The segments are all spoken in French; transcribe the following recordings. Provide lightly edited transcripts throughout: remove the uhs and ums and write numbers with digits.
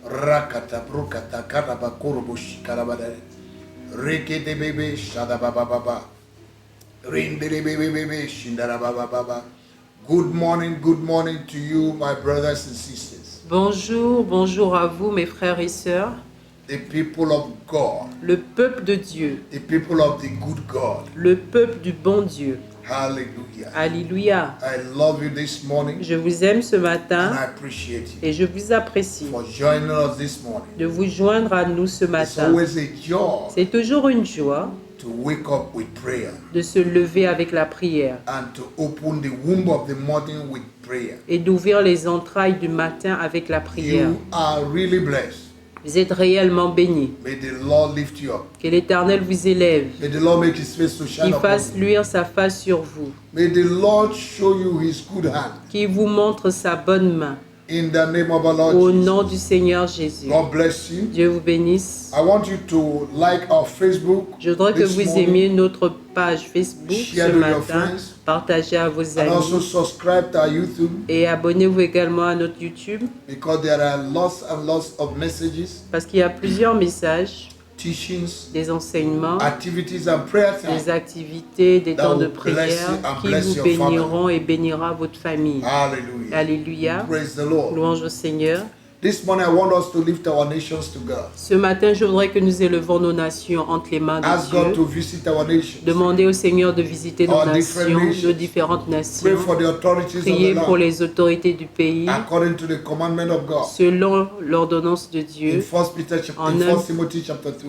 Rakata brukata karaba kurubush karabadare. Rikete bebe shadababa. Rindere bebe shindarababa. Good morning to you, my brothers and sisters. Bonjour, bonjour à vous, mes frères et sœurs. The people of God. Le peuple de Dieu. The people of the good God. Le peuple du bon Dieu. Hallelujah. Alléluia. I love you this morning. Je vous aime ce matin And I appreciate you et je vous apprécie for joining us this morning. de vous joindre à nous ce It's matin. always a joy C'est toujours une joie to wake up with prayer de se lever avec la prière and to open the womb of the morning with prayer. et d'ouvrir les entrailles du matin avec la prière. You are really blessed. Vous êtes réellement bénis. May the Lord lift you up. Que l'Éternel vous élève, May the Lord make his face to shine qu'il upon fasse you. luire sa face sur vous, May the Lord show you his good hand. qu'il vous montre sa bonne main. In the name of our Lord Au Jesus. nom du Seigneur Jésus. God bless you. Dieu vous bénisse. I want you to like our Facebook. Je voudrais que this vous morning, aimiez notre page Facebook Share ce with your matin. friends. Partagez à vos And also amis. subscribe to our YouTube Et abonnez-vous également à notre YouTube because there are lots and lots of messages, parce qu'il y a plusieurs messages, teachings, des enseignements, activities and prayer des time. activités, des That temps de will bless prière you and qui bless vous your béniront et bénira votre famille. Hallelujah. Alléluia. Praise the Lord. Louange au Seigneur. This morning I want us to lift our nations to God. Ce matin, je voudrais que nous élevons nos nations entre les mains Ask de God to Dieu. visit our nations. Demandez au Seigneur de visiter nos Our different nations, nations. nos différentes Pray nations. for the authorities of Priez the pour land les autorités du pays, according to the commandment of God. selon l'ordonnance de In Dieu. 1 Timothy chapter 2.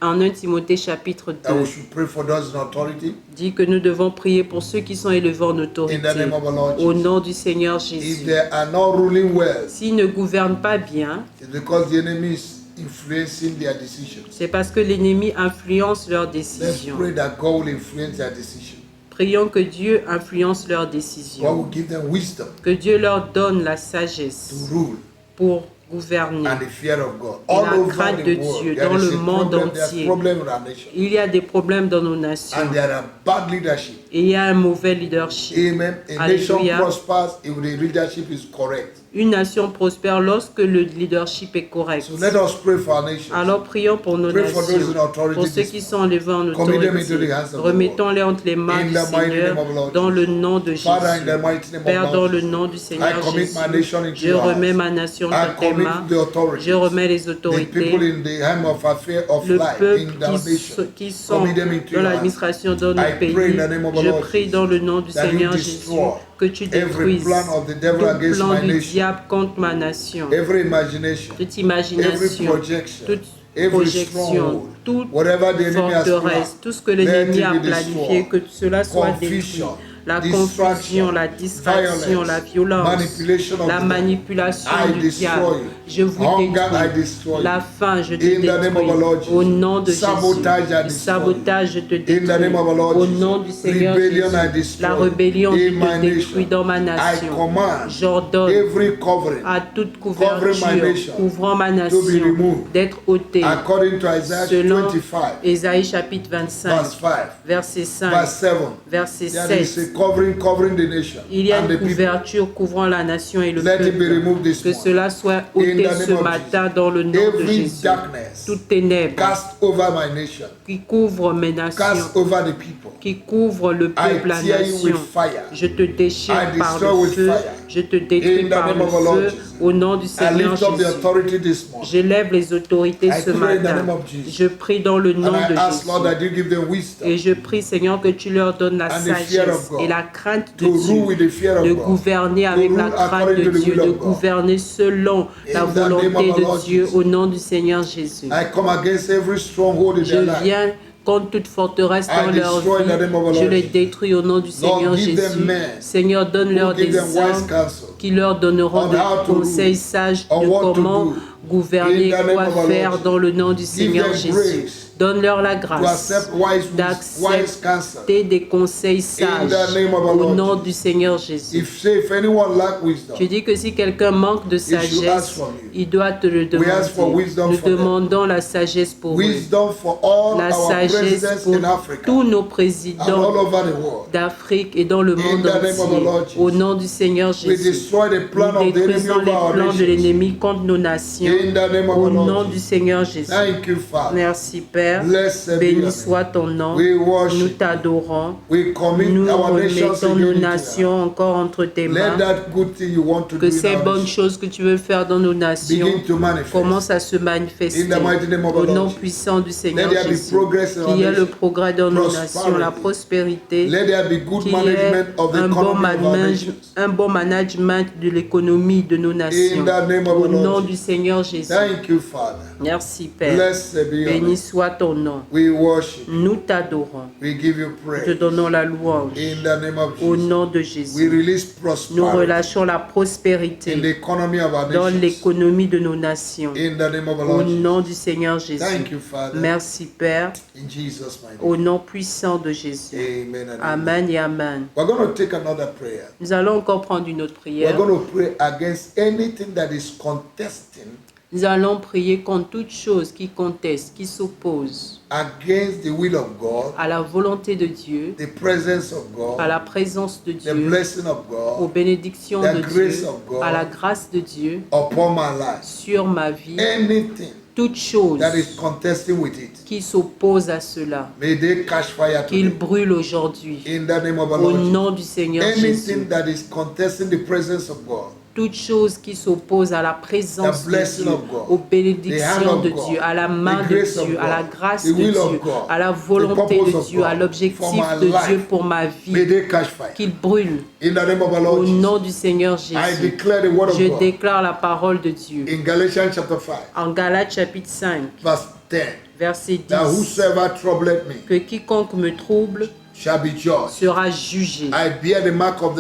En 1 Timothée chapitre That we 2, should pray for those in authority dit que nous devons prier pour ceux qui sont élevés en in autorité, the name of our Lord au Jesus. nom du Seigneur If Jésus. they are not ruling well, S'ils ne gouvernent pas bien, it's because the enemy is influencing their decisions. c'est parce que l'ennemi influence leurs Let's décisions. pray that God will influence their decisions. Prions que Dieu influence leurs God décisions, will give them wisdom que Dieu leur donne la to sagesse rule pour gouverner. and the fear of God. Et All la over crainte the de world, Dieu there dans is le a monde problem. There's entier. problem in our nation. Il y a des problèmes dans nos nations And there are bad leadership. et il y a un mauvais leadership. Amen. A nation Alléluia. prospers if the leadership is correct. Une nation prospère lorsque le leadership est correct. So let us pray for our nation. Alors prions pour nos Pray for those in nations, authority pour ceux this qui sont élevés en Commit them into autorité. the hands of the Remettons-les entre les mains In du the mighty Seigneur name of Lord dans le Jesus. nom de Father, in Jésus. the mighty name of Père, Lord dans le Jesus, nom du Seigneur I commit Jésus, my nation into je your remets hands. ma nation I dans tes commit mains. the authorities, Je remets les the autorités, people in the hand of affair of le life in peuple the nation. qui sont Commit them into dans your hands. l'administration dans I notre pays. pray in the name of the Je Lord prie Jesus dans le nom du that you Seigneur Jésus destroy que tu every détruises plan of the devil tout against plan my du nation, diable contre ma nation, every imagination, toute every imagination, projection, toute every projection, stronghold, toute whatever the enemy has planned, forteresse, tout ce que let l'ennemi it a be planifié, destroyed. que cela soit détruit. Confusion, La distraction, confusion, la distraction, violence, la violence, manipulation of la the devil. manipulation I du destroy diable. you. Je vous Hunger, I détruis. destroy La you. faim, je te In the name of détruis. our Lord Jesus. Au nom de Sabotage, I Jésus. destroy Sabotage, je te In the détruis. name of our Lord Au Jesus. nom du Seigneur Rebellion, I Jésus. destroy La rébellion, je in my te détruis nation. dans ma I nation. command J'ordonne every covering à toute Covering my couverture nation couvrant ma to be nation removed. d'être ôtée. according to Isaiah Selon 25, Ésaïe chapitre verse 25, 5, verset 5, verse 7. verset There is 7. a covering the nation Il y a and une the people. couverture couvrant la nation et le Let it be peuple. removed this Que morning. cela soit In ôté the name ce of matin Jesus. dans le nom de Every Jésus. darkness Toute ténèbre cast over my nation, qui couvre mes nations, cast over the people. qui couvre le peuple, la I tear you with nation. fire. Je te déchire I par destroy le with feu, fire. je te détruis In the par name le of our Lord feu, Jesus. au nom du I Seigneur lift up the Jésus. authority this morning. J'élève les autorités I ce pray in the matin. name of Jesus. Je prie dans le nom And I de ask, Lord, that Jésus. you give them wisdom Et je prie, Seigneur, que tu leur donnes la and the fear of sagesse God et la crainte de to rule with Dieu, the fear of de God. gouverner To avec rule la crainte according de to the Dieu, will de of God. gouverner selon la In the name volonté of our de Lord Dieu, Jesus. au nom du Seigneur Jésus. I come against every stronghold in Je their life. viens contre toute forteresse I dans leur destroy in the name of our vie. Je Lord les Jesus. détruis au nom du Seigneur give them Jésus. men Seigneur, donne-leur Who give des them wise hommes counsel qui leur donneront on des how to conseils rule, sages on de what to comment do. gouverner, In the name quoi of our faire Lord dans le nom du Give Seigneur them Jésus. grace Donne-leur la to grâce accept wise counsel. d'accepter des conseils In sages the name of our au Lord nom Jesus. du Seigneur Jésus. If anyone lack wisdom, Tu dis que si quelqu'un manque de should ask sagesse, from you. il doit te le We ask for demander. wisdom Nous for them. demandons la sagesse pour eux. wisdom for all La our sagesse presidents pour in Africa tous nos and all présidents over the world. d'Afrique et dans le monde the name of the entier. Lord Jesus. Au nom du Seigneur We Jésus. destroy the plan Nous of the enemy détruisons over les our plans de nations. l'ennemi contre nos nations. In the name of Au the Lord nom Jesus. du Seigneur Jésus. Thank you, Father. Merci Père. Blessed be Béni your soit name. ton nom. We Nous worship. t'adorons. We commit Nous our nations remettons nos again into your nations encore entre tes hand. Let mains. that good thing you want to do Que in ces our bonnes nation choses que tu veux faire dans nos nations begin to manifest. commencent à se manifester. In the mighty name of Au the Lord nom Jesus. puissant du Seigneur Let there be Jésus. progress in our Qu'il y ait le nation. progrès dans nos Prosperity. nations, la prospérité. Let there be good Qu'il y ait management of the un bon, economy of our nations. un bon management de l'économie de nos nations. In the name of Au the Lord nom Jesus. du Seigneur Jésus. Thank you, Father. Merci Père. Blessed be your Béni name. soit ton nom. We worship. Nous t'adorons. We give you Nous te praise. donnons la louange. In the name of Au Jesus. nom de We Jésus. release Nous prosperity relâchons la in the prospérité economy of our dans nations. l'économie de nos nations. In the name of the Au Lord Jesus. nom du Seigneur Jésus. Thank you, Father. Merci Père. In Jesus' mighty Au name. nom puissant de Jésus. Amen and amen. Amen et Amen. We're going to take another prayer. Nous allons encore prendre une autre We're prière. going to pray against anything that is contesting Nous allons prier contre toute chose qui conteste, qui s'oppose against the will of God, à la volonté de Dieu, the presence of à God, la présence de the Dieu, blessing of aux God bénédictions the de grace Dieu, of God à la grâce de Dieu upon my life. sur ma vie. Anything Toute chose that is contesting with it, qui s'oppose à cela, may they catch fire qu'il today. brûle aujourd'hui. In the name of the Au Lord Jesus. nom du Seigneur Anything Jésus. that is contesting the presence of God, Toute chose qui s'oppose à la présence The de blessing Dieu, of God, aux the hand bénédictions of de God, Dieu, à la main the de grace of Dieu, à la God, grâce the de will of Dieu, God, à la the volonté purpose de of Dieu, à God l'objectif for my de life, Dieu pour ma may vie, they catch fire. qu'il brûle. In the name of the Au Lord nom Jesus. du Seigneur I Jésus, declare the word of je God déclare la parole de Dieu. in Galatians chapter 5, En Galates chapitre 5, verse 10. verset That 10, whosoever troubleth me que quiconque me trouble shall be judged. sera jugé. I bear the mark of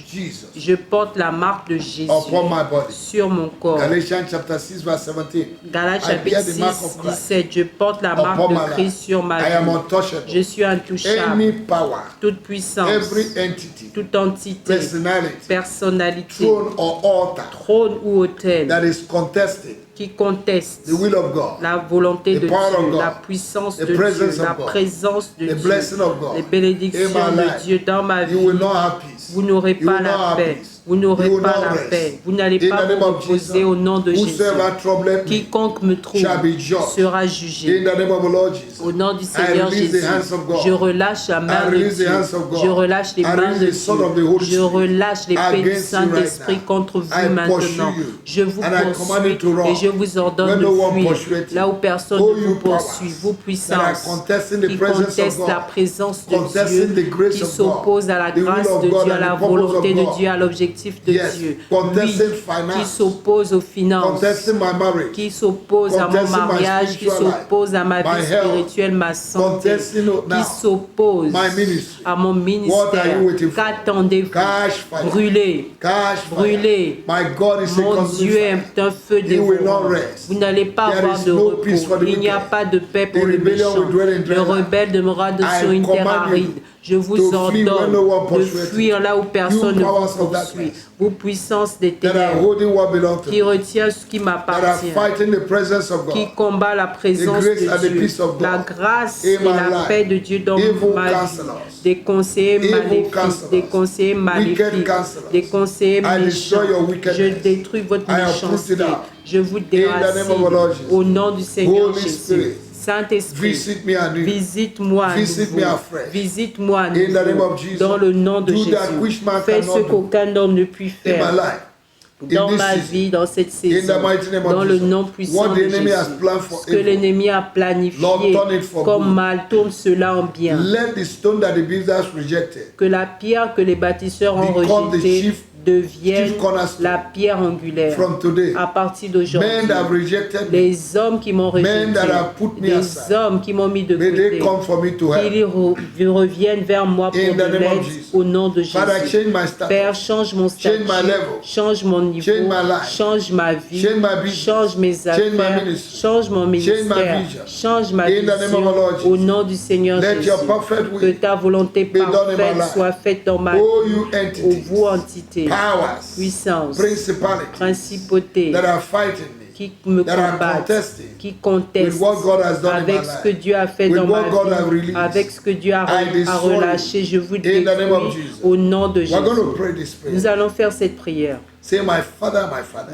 Jesus Je porte la marque de Jésus upon my body. sur mon corps. Galatians chapter 6, verse 17. Galates I chapitre bear the 6, mark of Christ 17, je porte la marque upon de my Christ life. sur ma I am vie. untouchable. Je suis intouchable. Any power, Toute puissance, every entity, toute entité, personality, personnalité, throne or altar trône ou autel that is contested qui conteste the will of God, la volonté the de power of Dieu, God, la puissance the de Dieu, presence of la God, présence de the Dieu, blessing of God les bénédictions in my de life, Dieu dans ma you will vie. not have peace. Vous n'aurez You pas will not la have paix. peace. Vous n'aurez You will pas not la rest. paix. Vous n'allez In pas the name vous of reposer Jesus, au nom de Jésus. whosoever troubleth me Quiconque me shall be trouve judged. sera In jugé. the name of the Lord Jesus, Au nom du I Seigneur release Jésus, the hands of God. je relâche la main I de release the Dieu. hands of God. Je relâche les I mains release de the Son of the Dieu. Holy Je Spirit relâche l'épée du against you right Saint-Esprit now. contre vous I pursue maintenant. you. Je vous And I command you to poursuis run. et je vous ordonne When no de one fuir. pursueth you. Là où personne Oh, ne you vous poursuit, powers vos that are puissances contesting the qui presence of contestent God, la présence de contesting Dieu, the grace qui of God, s'opposent à la the will grâce of de God Dieu, à and la the purpose volonté of de God. Dieu, à l'objectif de Yes, Dieu. contesting Oui, finance, qui s'opposent aux finances, contesting my marriage, qui s'oppose à mon contesting my mariage, qui spiritual life, s'oppose à ma my vie health, spirituelle, ma santé, contesting now qui s'oppose my ministry. à mon What are ministère. you waiting for? Qu'attendez-vous? Cash fire. Brûlez, Cash fire. brûlez. My God is a Mon consuming Dieu fire. est un feu He will not dévorant. rest. Vous n'allez pas There avoir is de no repos. peace for the Il n'y a wicked. pas de paix pour The les rebellion méchants. will dwell in dry Le land. rebelle demeurera I sur une terre command you aride. Je vous to flee when no ordonne one de pursueth you. fuir là où personne You ne powers vous of poursuit. darkness Vos puissances des that are ténèbres holding what belongs to qui me, retient ce qui that are m'appartient, fighting the presence of qui God, combat la présence The grace and de the Dieu, peace of God la grâce in et my la life. paix de Dieu dans Evil ma vie, counselors, des conseillers evil maléfiques, counselors, des conseillers maléfiques, counselors. des conseillers I méchants. destroy your wickedness. Je détruis votre I uproot méchanceté. it out. Je vous In the name of déracine our Lord Jesus. au nom du Seigneur Holy Jésus. Spirit, Saint-Esprit, visit me anew. visite-moi à Visit me nouveau. afresh. Visite-moi à In the name nouveau. of Jesus. Dans le nom de Do that Jésus. which man Fais ce cannot do qu'aucun homme ne peut in faire my life. dans in this ma season. vie, dans cette In saison, the mighty name of dans le Jesus. nom puissant What de the enemy has Jésus. planned for Ce que evil, l'ennemi a planifié Lord, turn it for comme good. mal, tourne cela en bien. Let the stone that the builders rejected Que la pierre que les bâtisseurs ont become the rejetée chief devienne chief cornerstone. la pierre angulaire. From today, À partir men d'aujourd'hui, that have rejected me, les hommes qui m'ont rejeté, men that have put me les aside, hommes qui m'ont mis de may they côté, come for me to help. qu'ils reviennent vers moi pour In de the name of l'aide Jesus. au nom de Father, Jésus. change my status. Père, change mon statut, Change my level. change mon niveau, Change my life. change ma vie, Change my business. change mes Change my affaires, ministry. change mon Change my ministère, vision. change ma In the name of our Lord vision, au Jesus. nom du Seigneur Let Jésus. your perfect Que will ta volonté be done in my parfaite life. soit faite dans ma Oh, vie. you Ô entities, vous, entités, powers, puissance, principalities principautés, that are fighting me, qui me that are combattent, contesting qui contestent with what God has done in avec my ce que life, Dieu a fait with dans what ma God has vie, released. avec ce que Dieu a I destroy relâché. Je vous in the name of détruis Jesus. au nom de We're going to Jésus. pray this prayer. Nous allons faire cette prière. Say, my Father,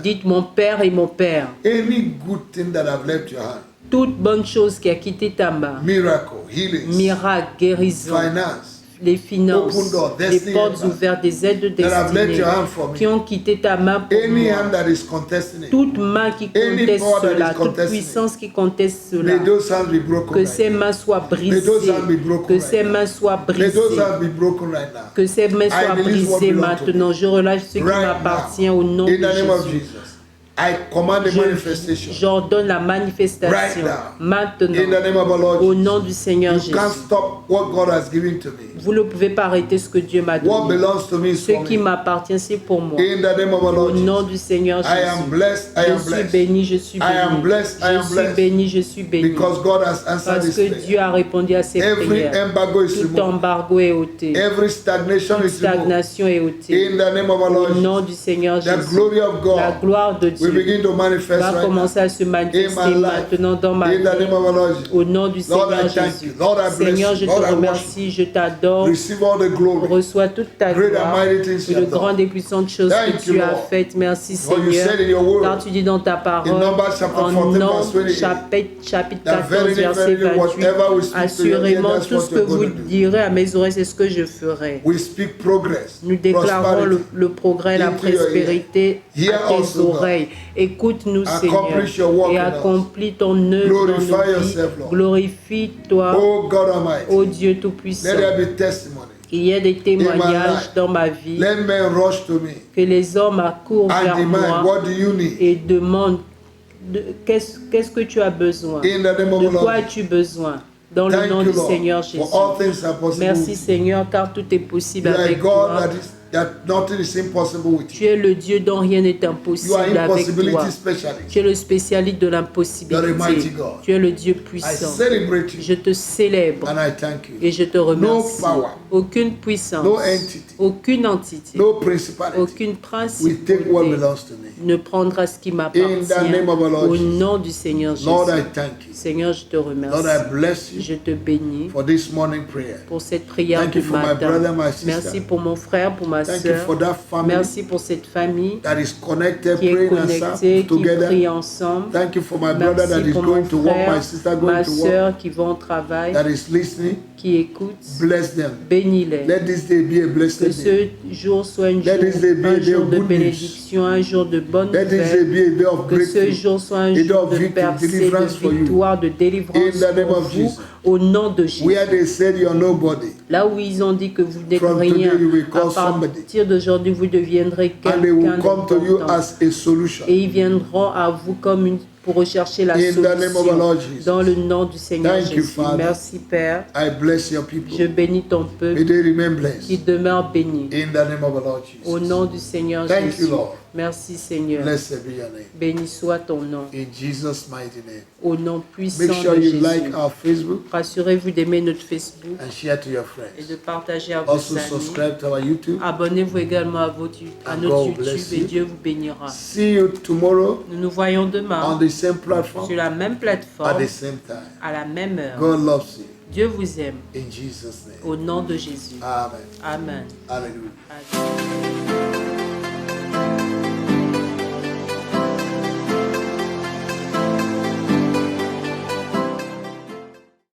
Dites mon Père et mon Père, any good thing that I've left your hand, toute bonne chose qui a quitté ta main, miracle, healing, miracle, guérison, finance, les finances, Open door, les destiny portes helper, ouvertes, des aides de that have left destinée your hand for me. qui ont quitté ta main pour Any moi. hand that is contesting it, Toute main qui Any conteste power that cela, is toute contesting puissance qui conteste cela, may those hands be broken que right ces now. mains soient May those brisées, hands be broken que right ces now. mains soient May those brisées, hands be broken right now. que ces mains soient release what brisées belongs to maintenant. me. Je relâche ce qui Right m'appartient now. au nom In de the name of Jésus. Jesus, I command the manifestation. J'ordonne la manifestation Right now. maintenant In the name of our Lord au Jesus. nom du Seigneur You Jésus. can't stop what God has given to me. Vous ne pouvez pas arrêter ce que Dieu m'a What donné. belongs to me is Ce for qui me. m'appartient, c'est pour moi. In the name of our Au Lord nom Jesus. du Seigneur I am Jésus. blessed. I Je am suis blessed. béni, je suis I am béni. blessed, I Je am suis blessed. béni, je suis béni. Because God has answered Parce this que prayer. Dieu a répondu à ces Every prières. embargo is Tout removed. embargo est ôté. Every stagnation Toute is removed. stagnation est ôtée. In the name of our Au Lord nom Jesus. du Seigneur The Jésus. glory of La God gloire de will Dieu begin to manifest va right commencer now. à se In manifester my life. maintenant dans ma In the vie. name of our Lord Jesus. Au nom du Lord, Seigneur I thank Jésus. you. Lord, I bless Seigneur, you. je te Lord, I remercie, je t'adore. Receive all the glory. Reçois toute ta Great and gloire mighty things et you de have done. grandes et puissantes choses Thank que tu you, as Lord. faites. Merci For you Seigneur. said in your word, Car tu dis dans ta parole, in Numbers chapter en 14, Nombre verse 28, chapitre that 14, verily, verset verily, 28, whatever we speak to your ear, assurément that's tout what ce que you're vous going to do. direz à mes oreilles, c'est ce que je ferai. We speak progress, Nous déclarons prosperity. le progrès, la into your ear. prospérité Hear à tes also, God. oreilles. Écoute-nous, Accomplish Seigneur, your work et in us. accomplis ton œuvre Glorify dans nos vies. yourself, Lord. Glorifie-toi, Oh God Almighty, ô Dieu let Tout-Puissant. there be testimony. Qu'il y ait des témoignages life. dans ma vie, Let men rush to me que les hommes accourent and vers demand, moi what do you need? et demandent qu'est-ce que tu as besoin, In the name of de the Lord. quoi as-tu besoin, dans le Thank nom you, du Lord, Seigneur Jésus. for all things are possible. Merci with you. Seigneur, car tout est possible You are a avec God toi. that nothing is impossible with Tu you. es le Dieu dont rien n'est You are impossible avec toi. impossibility specialist. Tu es le spécialiste de You are a l'impossibilité. mighty God. Tu es le Dieu I puissant. celebrate you Je te célèbre and I thank you. et je te remercie. No power, Aucune puissance, no entity, aucune entité, no principality aucune will take what principauté belongs to me. ne prendra ce qui In m'appartient. the name of our Lord Au Jesus. nom du Seigneur Jésus. Lord, I thank you. Seigneur, je te Lord, I remercie. bless you Je te bénis for this morning prayer. pour cette prière Thank du you for my matin. brother, my sister. Merci pour mon frère, pour ma Thank you soeur. for that family Merci pour cette famille that is connected, qui est praying and connectée, qui together. prie ensemble. Thank you for my brother that Merci is pour going mon to work, frère, my sister ma going to work, soeur qui vont au travail, that is listening. qui écoute. Bless them. Bénis-les. Let this day be a Que blessed ce day. jour soit Let this day be a un day jour of de good news. bénédiction, un jour de bonne Let this day nouvelle. be a day of Que ce breakthrough. jour soit un A day jour of de victory, percée, deliverance de for you. victoire, de délivrance In the name pour of vous, Jesus. au nom de Jésus. Where they said you're nobody, Là où ils ont dit que vous n'êtes From rien, today you will call à somebody. partir d'aujourd'hui, vous deviendrez and they will quelqu'un come to you d'important. as a solution. Et ils viendront à vous comme pour rechercher la In the name of our Lord solution. Jesus. Dans le nom du Seigneur Thank you, Jésus. Father. Merci Père. I bless your people. Je bénis ton May peuple they remain qui blessed. demeure béni. In the name of our Lord Au Jesus. nom du Seigneur Thank Jésus. you, Lord. Merci Seigneur. Blessed be your name. Béni soit ton nom. In Jesus' mighty name. Au nom puissant Make sure de you Jésus. like our Facebook Rassurez-vous d'aimer notre Facebook and share to your et friends. de partager à vos Also amis. subscribe to our YouTube. Abonnez-vous également à And notre God YouTube bless et you. Dieu vous bénira. See you tomorrow Nous nous voyons on demain the same sur platform la même at plateforme the same time. à la même heure. God loves you. Dieu vous aime. In Jesus' name. Au nom de Jésus. Amen. Amen. Hallelujah. Amen.